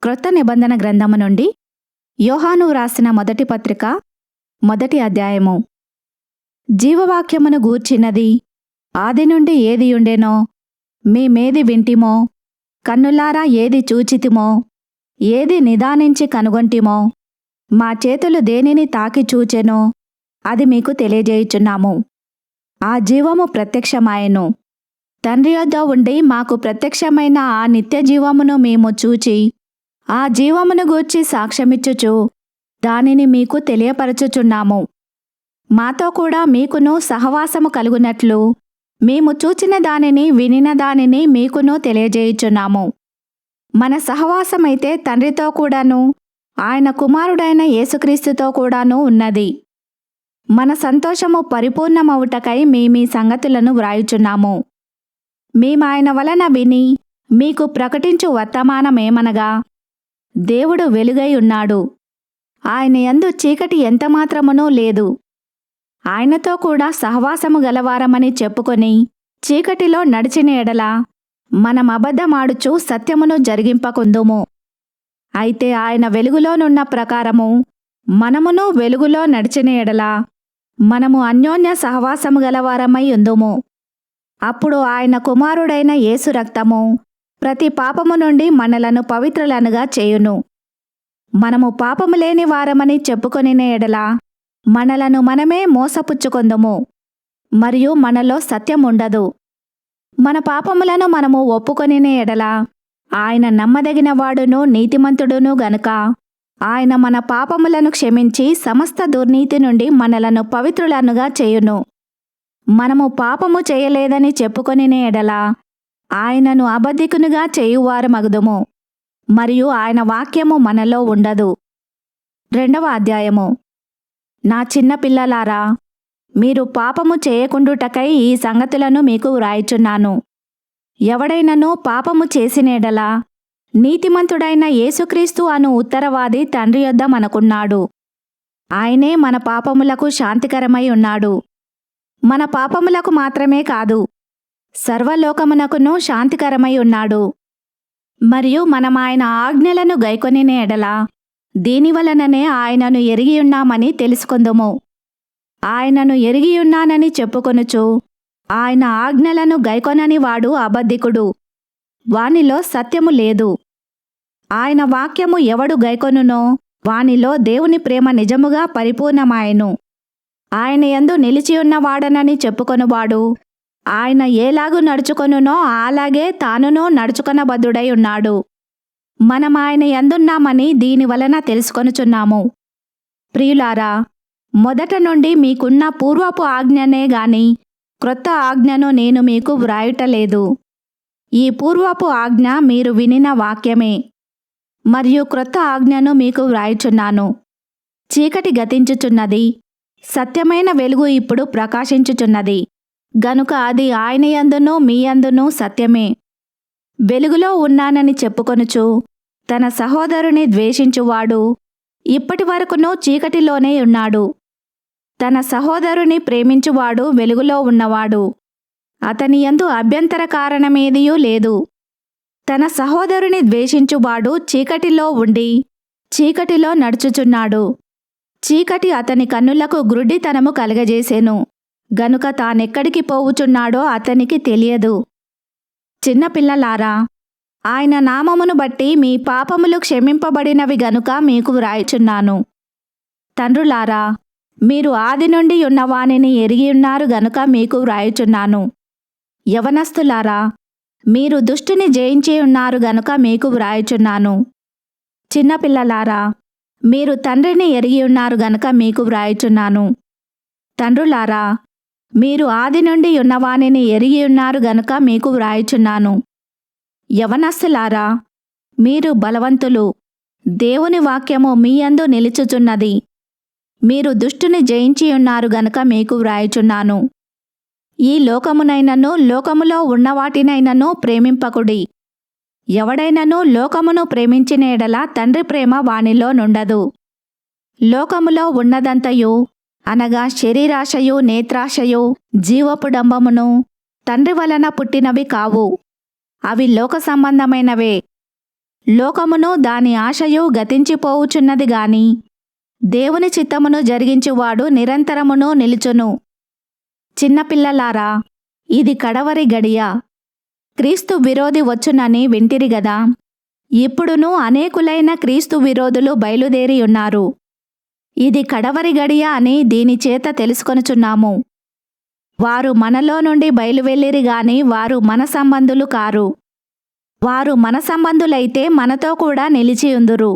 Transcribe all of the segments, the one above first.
క్రొత్త నిబంధన గ్రంథము నుండి యోహాను వ్రాసిన మొదటి పత్రిక మొదటి అధ్యాయము. జీవవాక్యమును గూర్చినది ఆది నుండి ఏది ఉండెనో మేమేది వింటిమో, కన్నులారా ఏది చూచితిమో, ఏది నిదానించి కనుగొంటిమో, మా చేతులు దేనిని తాకి చూచెనో అది మీకు తెలియజేయుచున్నాము. ఆ జీవము ప్రత్యక్షమాయెను. తండ్రి యొద్ద ఉండి మాకు ప్రత్యక్షమైన ఆ నిత్య జీవమును మేము చూచి ఆ జీవమును గూర్చి సాక్ష్యమిచ్చుచు దానిని మీకు తెలియపరచుచున్నాము. మాతో కూడా మీకును సహవాసము కలుగునట్లు మేము చూచిన దానిని వినిన దానిని మీకును తెలియజేయుచున్నాము. మన సహవాసమైతే తండ్రితో కూడాను ఆయన కుమారుడైన యేసుక్రీస్తుతో కూడాను ఉన్నది. మన సంతోషము పరిపూర్ణమవుటకై మేమీ సంగతులను వ్రాయుచున్నాము. మేమాయన వలన విని మీకు ప్రకటించు వర్తమానమేమనగా, దేవుడు వెలుగై ఉన్నాడు. ఆయన యందు చీకటి ఎంతమాత్రమునూ లేదు. ఆయనతో కూడా సహవాసము గలవారమని చెప్పుకొని చీకటిలో నడిచిన ఎడల మనం అబద్ధమాడుచు సత్యమును జరిగింపకుందుము. అయితే ఆయన వెలుగులోనున్న ప్రకారము మనమును వెలుగులో నడిచిన ఎడల మనము అన్యోన్య సహవాసము గలవారమై ఉందుము. అప్పుడు ఆయన కుమారుడైన యేసు రక్తము ప్రతి పాపము నుండి మనలను పవిత్రులనుగా చేయును. మనము పాపము లేని వారమని చెప్పుకొనిన ఎడల మనలను మనమే మోసపుచ్చుకొందుము, మరియు మనలో సత్యముండదు. మన పాపములను మనము ఒప్పుకొనిన ఎడల ఆయన నమ్మదగిన వాడును నీతిమంతుడును గనుక ఆయన మన పాపములను క్షమించి సమస్త దుర్నీతి నుండి మనలను పవిత్రులనుగా చేయును. మనము పాపము చేయలేదని చెప్పుకొనిన ఎడల ఆయనను అబద్ధికునిగా చేయువారమగుదుము, మరియు ఆయన వాక్యము మనలో ఉండదు. 2వ అధ్యాయము. నా చిన్న పిల్లలారా, మీరు పాపము చేయకుండుటకై ఈ సంగతులను మీకు వ్రాయుచున్నాను. ఎవడైనను పాపము చేసిన ఎడల నీతిమంతుడైన యేసుక్రీస్తు అను ఉత్తరవాది తండ్రి యొద్ద మనకున్నాడు. ఆయనే మన పాపములకు శాంతికరమై ఉన్నాడు. మన పాపములకు మాత్రమే కాదు, సర్వలోకమునకును శాంతికరమై ఉన్నాడు. మరియు మనం ఆయన ఆజ్ఞలను గైకొనిన ఎడల దీనివలననే ఆయనను ఎరిగియున్నామని తెలుసుకొందుము. ఆయనను ఎరిగియున్నానని చెప్పుకొనుచు ఆయన ఆజ్ఞలను గైకొనని వాడు అబద్ధికుడు, వానిలో సత్యము లేదు. ఆయన వాక్యము ఎవడు గైకొనునో వానిలో దేవుని ప్రేమ నిజముగా పరిపూర్ణమాయెను. ఆయన యందు నిలిచియున్నవాడనని చెప్పుకొనువాడు ఆయన ఏలాగు నడుచుకొనునో అలాగే తానునూ నడుచుకొనబద్ధుడై ఉన్నాడు. మనం ఆయన యందున్నామని దీని వలన తెలుసుకొనుచున్నాము. ప్రియులారా, మొదట నుండి మీకున్న పూర్వపు ఆజ్ఞనే గాని క్రొత్త ఆజ్ఞను నేను మీకు వ్రాయుటలేదు. ఈ పూర్వపు ఆజ్ఞ మీరు వినిన వాక్యమే, మరియు క్రొత్త ఆజ్ఞను మీకు వ్రాయుచున్నాను. చీకటి గతించుచున్నది, సత్యమైన వెలుగు ఇప్పుడు ప్రకాశించుచున్నది గనుక అది ఆయన యందును మీ యందును సత్యమే. వెలుగులో ఉన్నానని చెప్పుకొనుచు తన సహోదరుని ద్వేషించువాడు ఇప్పటి వరకును చీకటిలోనే ఉన్నాడు. తన సహోదరుని ప్రేమించువాడు వెలుగులో ఉన్నవాడు, అతని యందు అభ్యంతర కారణమేదియూ లేదు. తన సహోదరుని ద్వేషించువాడు చీకటిలో ఉండి చీకటిలో నడుచుచున్నాడు. చీకటి అతని కన్నులకు గ్రుడ్డితనము కలగజేసెను గనుక తానెక్కడికి పోవుచున్నాడో అతనికి తెలియదు. చిన్నపిల్లలారా, ఆయన నామమును బట్టి మీ పాపములు క్షమింపబడినవి గనుక మీకు వ్రాయుచున్నాను. తండ్రులారా, మీరు ఆది నుండి ఉన్నవానిని ఎరిగియున్నారు గనుక మీకు వ్రాయుచున్నాను. యవనస్తులారా, మీరు దుష్టుని జయించి ఉన్నారు గనుక మీకు వ్రాయుచున్నాను. చిన్నపిల్లలారా, మీరు తండ్రిని ఎరిగియున్నారు గనుక మీకు వ్రాయుచున్నాను. తండ్రులారా, మీరు ఆది నుండి ఉన్నవానిని ఎరిగియున్నారు గనుక మీకు వ్రాయుచున్నాను. యవనస్తులారా, మీరు బలవంతులు, దేవుని వాక్యము మీ యందు నిలుచుచున్నది. మీరు దుష్టుని జయించియున్నారు గనుక మీకు వ్రాయుచున్నాను. ఈ లోకమునైనను లోకములో ఉన్నవాటినైనను ప్రేమింపకుడి. ఎవడైనను లోకమును ప్రేమించిన ఎడల తండ్రి ప్రేమ వానిలో నుండదు. లోకములో ఉన్నదంతయు అనగా శరీరాశయు, నేత్రాశయు, జీవపు డంబమును తండ్రి వలన పుట్టినవి కావు. అవి లోక సంబంధమైనవే. లోకమును దాని ఆశయు గతించిపోవుచున్నది గాని దేవుని చిత్తమును జరిగించువాడు నిరంతరమును నిలుచును. చిన్నపిల్లలారా, ఇది కడవరి గడియ. క్రీస్తు విరోధి వచ్చునని వింటిరి గదా. ఇప్పుడును అనేకులైన క్రీస్తు విరోధులు బయలుదేరి ఉన్నారు. ఇది కడవరి గడియ అని దీని చేత తెలుసుకొనుచున్నాము. వారు మనలో నుండి బయలువెళ్ళిరి గాని వారు మన సంబంధులు కారు. వారు మన సంబంధులైతే మనతో కూడా నిలిచియుందురు.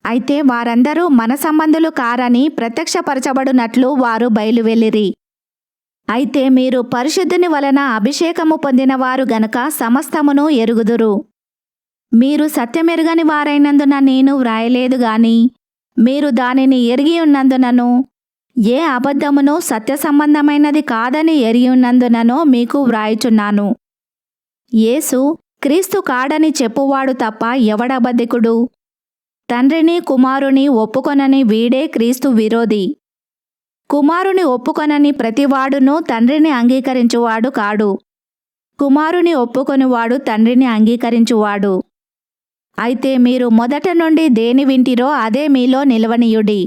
అయితే వారందరూ మన సంబంధులు కారని ప్రత్యక్షపరచబడునట్లు వారు బయలువెళ్ళిరి. అయితే మీరు పరిశుద్ధుని వలన అభిషేకము పొందినవారు గనుక సమస్తమును ఎరుగుదురు. మీరు సత్యమెరుగని వారైనందున నేను వ్రాయలేదు గాని మీరు దానిని ఎరిగి ఉన్నందునను ఏ అబద్ధమును సత్య సంబంధమైనది కాదని ఎరిగి ఉన్నందునను మీకు వ్రాయుచున్నాను. యేసు క్రీస్తు కాడని చెప్పువాడు తప్ప ఎవడబద్ధికుడు? తండ్రిని కుమారుని ఒప్పుకొనని వీడే క్రీస్తు విరోధి. కుమారుని ఒప్పుకొనని ప్రతివాడును తండ్రిని అంగీకరించువాడు కాడు. కుమారుని ఒప్పుకొనివాడు తండ్రిని అంగీకరించువాడు. అయితే మీరు మొదట నుండి దేని వింటిరో అదే మీలో నిలవనీయుడి.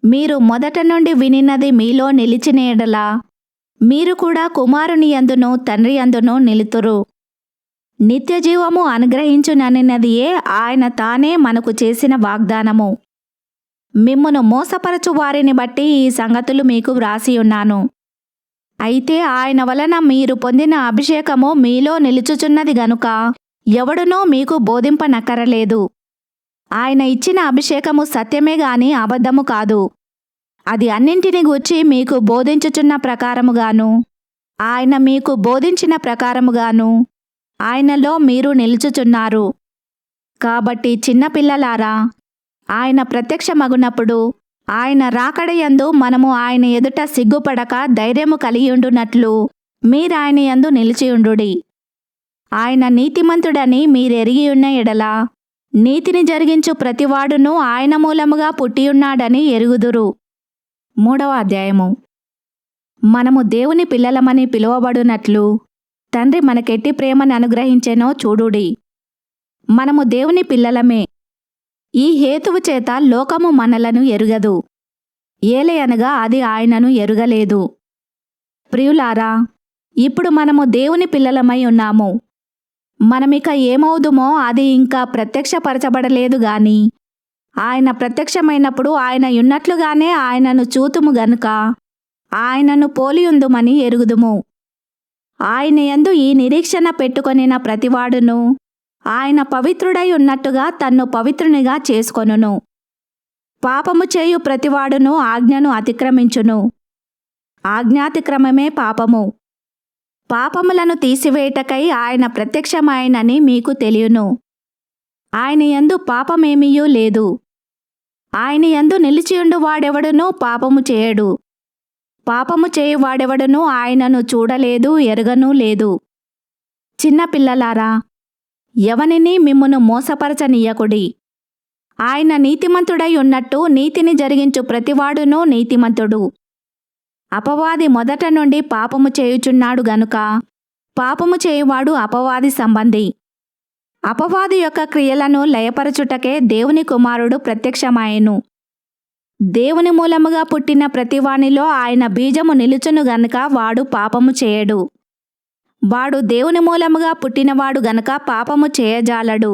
మీరు మొదట నుండి వినినది మీలో నిలిచిన యెడల మీరు కూడా కుమారుని యందును తండ్రి యందును నిలుతురు. నిత్యజీవము అనుగ్రహించుననినదియే ఆయన తానే మనకు చేసిన వాగ్దానము. మిమ్మును మోసపరచు వారిని బట్టి ఈ సంగతులు మీకు వ్రాసియున్నాను. అయితే ఆయన వలన మీరు పొందిన అభిషేకము మీలో నిలుచుచున్నది గనుక ఎవడునూ మీకు బోధింపనక్కరలేదు. ఆయన ఇచ్చిన అభిషేకము సత్యమే గాని అబద్ధము కాదు. అది అన్నింటిని గూర్చి మీకు బోధించుచున్న ప్రకారముగాను ఆయన మీకు బోధించిన ప్రకారముగాను ఆయనలో మీరు నిలుచుచున్నారు. కాబట్టి చిన్నపిల్లలారా, ఆయన ప్రత్యక్షమగునప్పుడు ఆయన రాకడయందు మనము ఆయన ఎదుట సిగ్గుపడక ధైర్యము కలిగియుండునట్లు మీరాయన యందు నిలిచియుండుడి. ఆయన నీతిమంతుడని మీరెరిగియున్న ఎడల నీతిని జరిగించు ప్రతివాడును ఆయన మూలముగా పుట్టియున్నాడని ఎరుగుదురు. 3వ అధ్యాయము. మనము దేవుని పిల్లలమని పిలువబడునట్లు తండ్రి మనకెట్టి ప్రేమను అనుగ్రహించెనో చూడుడి. మనము దేవుని పిల్లలమే. ఈ హేతువు చేత లోకము మనలను ఎరుగదు, ఏలయనగా అది ఆయనను ఎరుగలేదు. ప్రియులారా, ఇప్పుడు మనము దేవుని పిల్లలమై ఉన్నాము. మనమిక ఏమవుదుమో అది ఇంకా ప్రత్యక్షపరచబడలేదు గాని ఆయన ప్రత్యక్షమైనప్పుడు ఆయన యున్నట్లుగానే ఆయనను చూతుము గనుక ఆయనను పోలియుందుమని ఎరుగుదుము. ఆయన యందు ఈ నిరీక్షణ పెట్టుకొనిన ప్రతివాడును ఆయన పవిత్రుడై ఉన్నట్టుగా తన్ను పవిత్రునిగా చేసుకొనును. పాపము చేయు ప్రతివాడును ఆజ్ఞను అతిక్రమించును. ఆజ్ఞాతిక్రమమే పాపము. పాపములను తీసివేయుటకై ఆయన ప్రత్యక్షమాయనని మీకు తెలియను. ఆయన యందు పాపమేమీయూ లేదు. ఆయన యందు నిలిచియుండు వాడెవడునూ పాపము చేయడు. పాపము చేయువాడెవడునూ ఆయనను చూడలేదు, ఎరుగనూ లేదు. చిన్నపిల్లలారా, ఎవనిని మిమ్మును మోసపరచనీయకుడి. ఆయన నీతిమంతుడై ఉన్నట్టు నీతిని జరిగించు ప్రతివాడునూ నీతిమంతుడు. అపవాది మొదట నుండి పాపము చేయుచున్నాడు గనుక పాపము చేయువాడు అపవాది సంబంధి. అపవాది యొక్క క్రియలను లయపరచుటకే దేవుని కుమారుడు ప్రత్యక్షమాయెను. దేవుని మూలముగా పుట్టిన ప్రతివానిలో ఆయన బీజము నిలుచును గనుక వాడు పాపము చేయడు. వాడు దేవుని మూలముగా పుట్టినవాడు గనుక పాపము చేయజాలడు.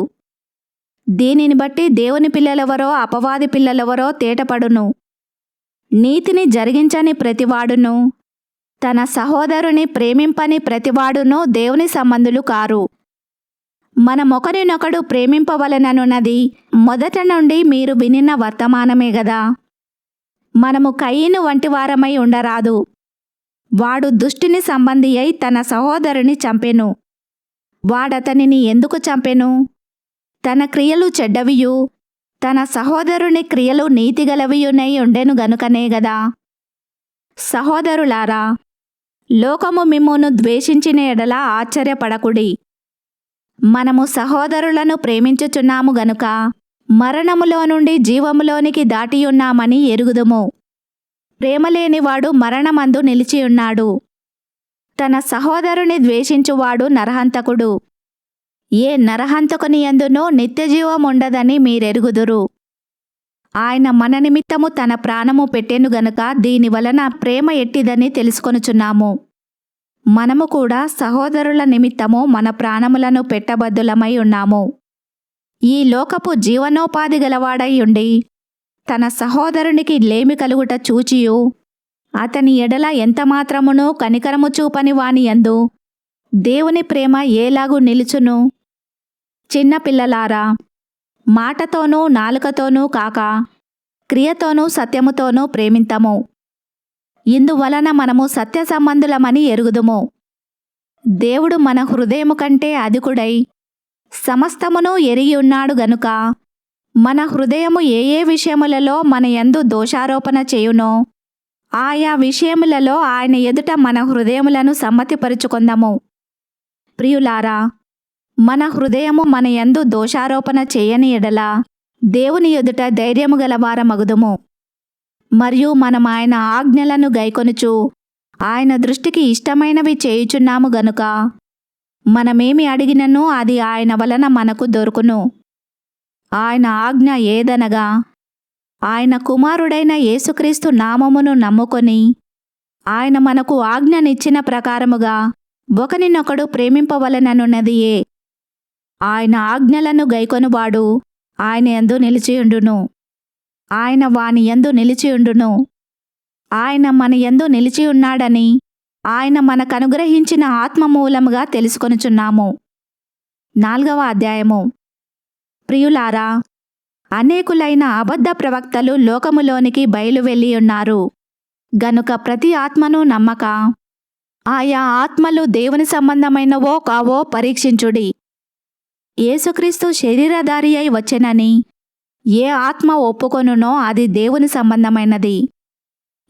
దీనిని బట్టి దేవుని పిల్లలెవరో అపవాది పిల్లలెవరో తేటపడును. నీతిని జరిగించని ప్రతివాడును తన సహోదరుని ప్రేమింపని ప్రతివాడును దేవుని సంబంధులు కారు. మనమొకరినొకడు ప్రేమింపవలెననున్నది మొదట నుండి మీరు వినిన వర్తమానమే గదా. మనము కయీను వంటి వారమై ఉండరాదు. వాడు దుష్టుని సంబంధి అయి తన సహోదరుని చంపెను. వాడతనిని ఎందుకు చంపెను? తన క్రియలు చెడ్డవియు తన సహోదరుని క్రియలు నీతిగలవియునై ఉండెను గనుకనే గదా. సహోదరులారా, లోకము మిమ్మును ద్వేషించిన ఎడల ఆశ్చర్యపడకుడి. మనము సహోదరులను ప్రేమించుచున్నాము గనుక మరణములో నుండి జీవములోనికి దాటియున్నామని ఎరుగుదుము. ప్రేమలేనివాడు మరణమందు నిలిచియున్నాడు. తన సహోదరుని ద్వేషించువాడు నరహంతకుడు. ఏ నరహంతకుని యందునూ నిత్యజీవముండదని మీరెరుగుదురు. ఆయన మన నిమిత్తము తన ప్రాణము పెట్టెను గనుక దీనివలన ప్రేమ ఎట్టిదని తెలుసుకొనుచున్నాము. మనము కూడా సహోదరుల నిమిత్తము మన ప్రాణములను పెట్టబద్దులమై ఉన్నాము. ఈ లోకపు జీవనోపాధి గలవాడై ఉండి తన సహోదరునికి లేమి కలుగుట చూచియు అతని ఎడల ఎంతమాత్రమునూ కనికరము చూపని వాని యందు దేవుని ప్రేమ ఏలాగు నిలుచును? చిన్నపిల్లలారా, మాటతోనూ నాలుకతోనూ కాక క్రియతోనూ సత్యముతోనూ ప్రేమింతము. ఇందువలన మనము సత్య సంబంధులమని ఎరుగుదుము. దేవుడు మన హృదయము కంటే అధికుడై సమస్తమును ఎరిగి ఉన్నాడు గనుక మన హృదయము ఏ ఏ విషయములలో మన యందు దోషారోపణ చేయునో ఆయా విషయములలో ఆయన ఎదుట మన హృదయములను సమ్మతిపరుచుకొందాము. ప్రియులారా, మన హృదయము మన యందు దోషారోపణ చేయని ఎడల దేవుని ఎదుట ధైర్యము గలవారమగుదుము. మరియు మనం ఆయన ఆజ్ఞలను గైకొనుచు ఆయన దృష్టికి ఇష్టమైనవి చేయుచున్నాము గనుక మనమేమి అడిగినను అది ఆయన వలన మనకు దొరుకును. ఆయన ఆజ్ఞ ఏదనగా, ఆయన కుమారుడైన యేసుక్రీస్తు నామమును నమ్ముకొని ఆయన మనకు ఆజ్ఞనిచ్చిన ప్రకారముగా ఒకనినొకడు ప్రేమింపవలెననున్నదియే. ఆయన ఆజ్ఞలను గైకొనువాడు ఆయన యందు నిలిచియుండును, ఆయన వాని యందు నిలిచియుండును. ఆయన మన యందు నిలిచియున్నాడని ఆయన మనకనుగ్రహించిన ఆత్మ మూలముగా తెలుసుకొనుచున్నాము. 4వ అధ్యాయము. ప్రియులారా, అనేకులైన అబద్ధ ప్రవక్తలు లోకములోనికి బయలువెళ్ళి ఉన్నారు గనుక ప్రతి ఆత్మను నమ్మక ఆయా ఆత్మలు దేవుని సంబంధమైనవో కావో పరీక్షించుడి. యేసుక్రీస్తు శరీరధారి అయి వచ్చెనని ఏ ఆత్మ ఒప్పుకొనునో అది దేవుని సంబంధమైనది.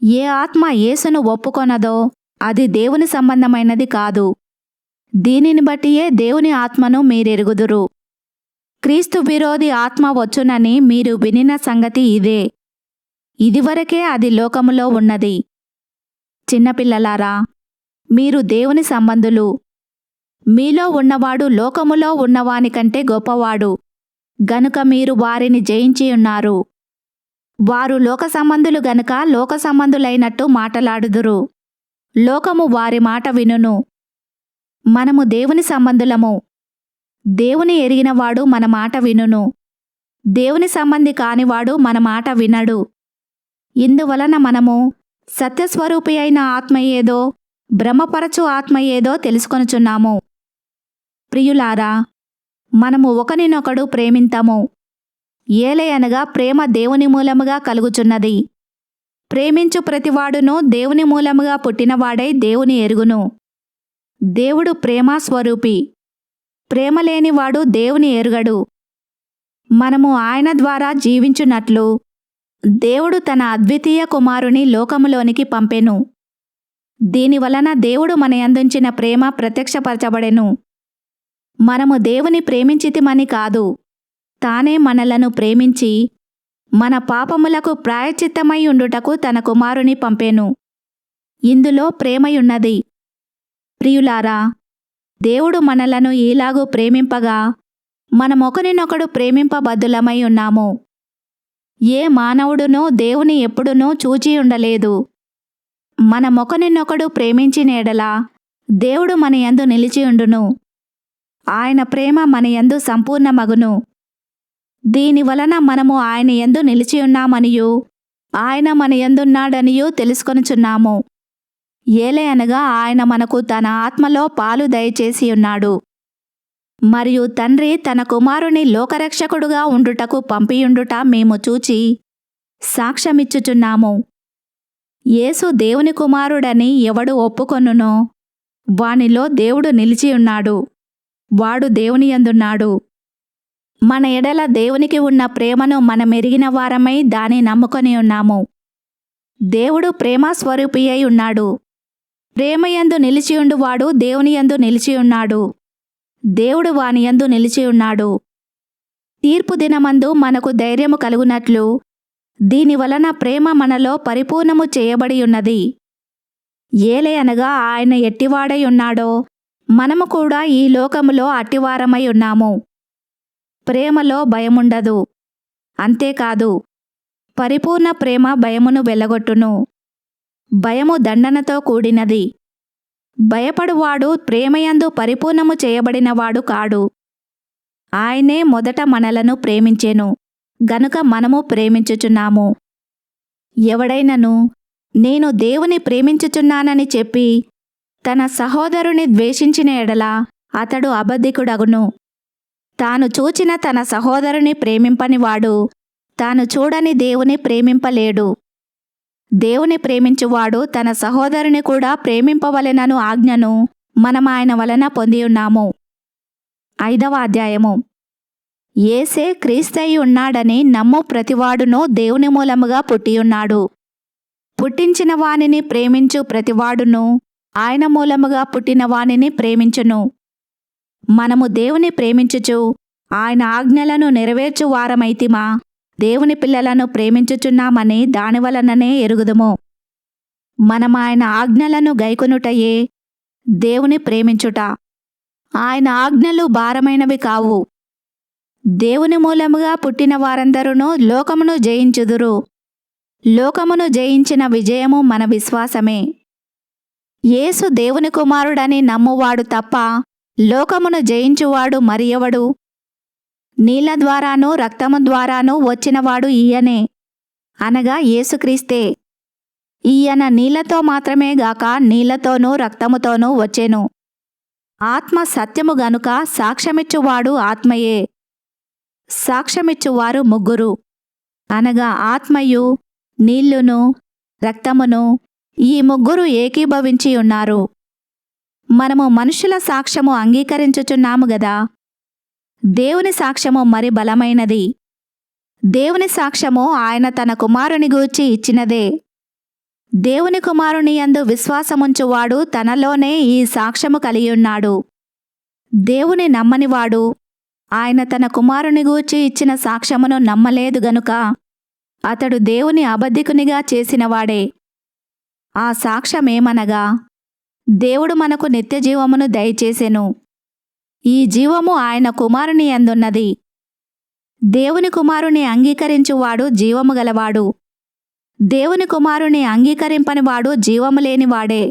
ఏ ఆత్మ యేసును ఒప్పుకొనదో అది దేవుని సంబంధమైనది కాదు. దీనిని బట్టియే దేవుని ఆత్మను మీరెరుగుదురు. క్రీస్తు విరోధి ఆత్మ వచ్చునని మీరు వినిన సంగతి ఇదే. ఇదివరకే అది లోకములో ఉన్నది. చిన్నపిల్లలారా, మీరు దేవుని సంబంధులు. మీలో ఉన్నవాడు లోకములో ఉన్నవానికంటే గొప్పవాడు గనుక మీరు వారిని జయించి ఉన్నారు. వారు లోక సంబంధులు గనుక లోక సంబంధులైనట్టు మాటలాడుదురు. లోకము వారి మాట వినును. మనము దేవుని సంబంధులము. దేవుని ఎరిగినవాడు మన మాట వినును. దేవుని సంబంధి కానివాడు మన మాట వినడు. ఇందువలన మనము సత్యస్వరూపి అయిన ఆత్మ ఏదో భ్రమపరచు ఆత్మ ఏదో తెలుసుకొనుచున్నాము. ప్రియులారా, మనము ఒకనినొకడు ప్రేమింతము. ఏలయనగా ప్రేమ దేవుని మూలముగా కలుగుచున్నది. ప్రేమించు ప్రతివాడును దేవుని మూలముగా పుట్టినవాడై దేవుని ఎరుగును. దేవుడు ప్రేమ స్వరూపి. ప్రేమ లేనివాడు దేవుని ఎరుగడు. మనము ఆయన ద్వారా జీవించున్నట్లు దేవుడు తన అద్వితీయ కుమారుని లోకములోనికి పంపెను. దీనివలన దేవుడు మన యందుంచిన ప్రేమ ప్రత్యక్షపరచబడెను. మనము దేవుని ప్రేమించితిమని కాదు, తానే మనలను ప్రేమించి మన పాపములకు ప్రాయశ్చిత్తమై ఉండుటకు తన కుమారుని పంపెను. ఇందులో ప్రేమయున్నది. ప్రియులారా, దేవుడు మనలను ఈలాగు ప్రేమింపగా మనమొకరినొకడు ప్రేమింపబద్దులమై ఉన్నాము. ఏ మానవుడునూ దేవుని ఎప్పుడునూ చూచి ఉండలేదు. మనమొకరినొకడు ప్రేమించిన ఎడల దేవుడు మన యందు నిలిచియుండును. ఆయన ప్రేమ మన యందు సంపూర్ణమగును. దీనివలన మనము ఆయన యందు నిలిచియున్నామనియు ఆయన మన యందున్నాడనియు తెలుసుకొనుచున్నాము. ఏలయనగా ఆయన మనకు తన ఆత్మలో పాలు దయచేసి ఉన్నాడు. మరియు తండ్రి తన కుమారుని లోకరక్షకుడుగా ఉండుటకు పంపియుండుట మేము చూచి సాక్ష్యమిచ్చుచున్నాము. యేసు దేవుని కుమారుడని ఎవడు ఒప్పుకొనునో వానిలో దేవుడు నిలిచియున్నాడు, వాడు దేవుని యందున్నాడు. మన ఎడల దేవునికి ఉన్న ప్రేమను మనమెరిగిన వారమై దాని నమ్ముకొని ఉన్నాము. దేవుడు ప్రేమస్వరూపి అయి ఉన్నాడు. ప్రేమయందు నిలిచియుండువాడు దేవుని యందు నిలిచియున్నాడు, దేవుడు వాని యందు నిలిచియున్నాడు. తీర్పు దినమందు మనకు ధైర్యము కలుగునట్లు దీనివలన ప్రేమ మనలో పరిపూర్ణము చేయబడి ఉన్నది. ఏలయనగా ఆయన ఎట్టివాడై ఉన్నాడో మనము కూడా ఈ లోకములో అట్టివారమై ఉన్నాము. ప్రేమలో భయముండదు. అంతేకాదు, పరిపూర్ణ ప్రేమ భయమును వెళ్లగొట్టును. భయము దండనతో కూడినది. భయపడువాడు ప్రేమయందు పరిపూర్ణము చేయబడినవాడు కాడు. ఆయనే మొదట మనలను ప్రేమించెను గనుక మనము ప్రేమించుచున్నాము. ఎవడైనను నేను దేవుని ప్రేమించుచున్నానని చెప్పి తన సహోదరుని ద్వేషించిన ఎడల అతడు అబద్ధికుడగును. తాను చూచిన తన సహోదరుని ప్రేమింపనివాడు తాను చూడని దేవుని ప్రేమింపలేడు. దేవుని ప్రేమించువాడు తన సహోదరుని కూడా ప్రేమింపవలెనను ఆజ్ఞను మనం ఆయన వలన పొందియున్నాము. 5వ అధ్యాయము. యేసే క్రీస్తయి ఉన్నాడని నమ్ము ప్రతివాడును దేవుని మూలముగా పుట్టియున్నాడు. పుట్టించిన వానిని ప్రేమించు ప్రతివాడును ఆయన మూలముగా పుట్టిన వానిని ప్రేమించును. మనము దేవుని ప్రేమించుచు ఆయన ఆజ్ఞలను నెరవేర్చు వారమైతిమా దేవుని పిల్లలను ప్రేమించుచున్నామని దానివలననే ఎరుగుదుము. మనం ఆయన ఆజ్ఞలను గైకొనుటయే దేవుని ప్రేమించుట. ఆయన ఆజ్ఞలు భారమైనవి కావు. దేవుని మూలముగా పుట్టిన వారందరూ లోకమును జయించుదురు. లోకమును జయించిన విజయము మన విశ్వాసమే. యేసు దేవుని కుమారుడని నమ్మువాడు తప్ప లోకమును జయించువాడు మరి ఎవడు? నీళ్ల ద్వారానూ రక్తము ద్వారానూ వచ్చినవాడు ఈయనే, అనగా యేసుక్రీస్తే. ఈయన నీళ్లతో మాత్రమే గాక నీళ్లతోనూ రక్తముతోనూ వచ్చెను. ఆత్మ సత్యము గనుక సాక్ష్యమిచ్చువాడు ఆత్మయే. సాక్ష్యమిచ్చువారు ముగ్గురు, అనగా ఆత్మయు నీళ్లును రక్తమును. ఈ ముగ్గురు ఏకీభవించి ఉన్నారు. మనము మనుషుల సాక్ష్యము అంగీకరించుచున్నాము గదా. దేవుని సాక్ష్యము మరి బలమైనది. దేవుని సాక్ష్యము ఆయన తన కుమారుని గూర్చి ఇచ్చినదే. దేవుని కుమారుని యందు విశ్వాసముంచువాడు తనలోనే ఈ సాక్ష్యము కలిగియున్నాడు. దేవుని నమ్మనివాడు ఆయన తన కుమారుని గూర్చి ఇచ్చిన సాక్ష్యమును నమ్మలేదు గనుక అతడు దేవుని అబద్ధికునిగా చేసినవాడే. ఆ సాక్ష్యమేమనగా, దేవుడు మనకు నిత్యజీవమును దయచేసెను. ఈ జీవము ఆయన కుమారుని యందున్నది. దేవుని కుమారుని అంగీకరించువాడు జీవము గలవాడు. దేవుని కుమారుని అంగీకరింపనివాడు జీవము లేనివాడే.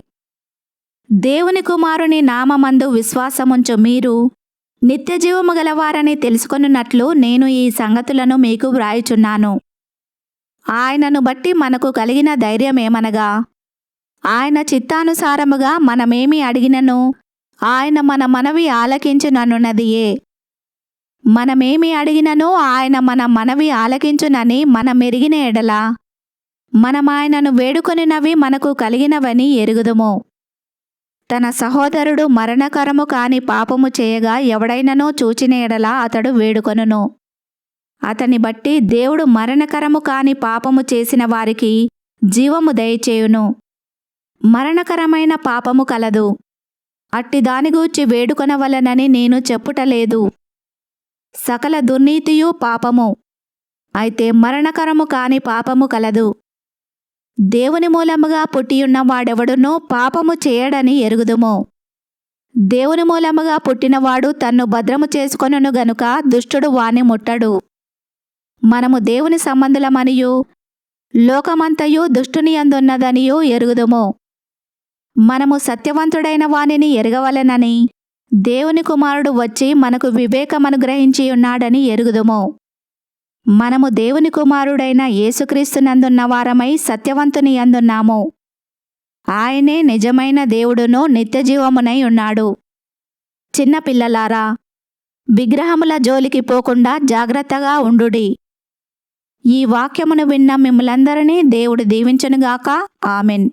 దేవుని కుమారుని నామమందు విశ్వాసముంచు మీరు నిత్యజీవము గలవారని తెలుసుకొనున్నట్లు నేను ఈ సంగతులను మీకు వ్రాయుచున్నాను. ఆయనను బట్టి మనకు కలిగిన ధైర్యమేమనగా, ఆయన చిత్తానుసారముగా మనమేమి అడిగినను ఆయన మన మనవి ఆలకించుననున్నదియే. మనమేమి అడిగినను ఆయన మన మనవి ఆలకించునని మనమెరిగిన ఎడల మనమాయనను వేడుకొనినవి మనకు కలిగినవని ఎరుగుదుము. తన సహోదరుడు మరణకరము కాని పాపము చేయగా ఎవడైనను చూచిన ఎడల అతడు వేడుకొనును. అతని బట్టి దేవుడు మరణకరము కాని పాపము చేసిన వారికి జీవము దయచేయును. మరణకరమైన పాపము కలదు. అట్టి దానిగూర్చి వేడుకొనవలనని నేను చెప్పుటలేదు. సకల దుర్నీతియు పాపము. అయితే మరణకరము కాని పాపము కలదు. దేవుని మూలముగా పుట్టియున్న వాడెవడునూ పాపము చేయడని ఎరుగుదుము. దేవుని మూలముగా పుట్టినవాడు తన్ను భద్రము చేసుకొనును గనుక దుష్టుడు వాని ముట్టడు. మనము దేవుని సంబంధులమనియు లోకమంతయు దుష్టుని యందున్నదనియు ఎరుగుదుము. మనము సత్యవంతుడైన వానిని ఎరగవలెనని దేవుని కుమారుడు వచ్చి మనకు వివేకమనుగ్రహించి ఉన్నాడని ఎరుగుదుము. మనము దేవుని కుమారుడైన యేసుక్రీస్తునందున్న వారమై సత్యవంతుని యందున్నాము. ఆయనే నిజమైన దేవుడును నిత్యజీవమునై ఉన్నాడు. చిన్నపిల్లలారా, విగ్రహముల జోలికి పోకుండా జాగ్రత్తగా ఉండుడి. ఈ వాక్యమును విన్న మిమ్ములందరినీ దేవుడు దీవించునుగాక. ఆమెన్.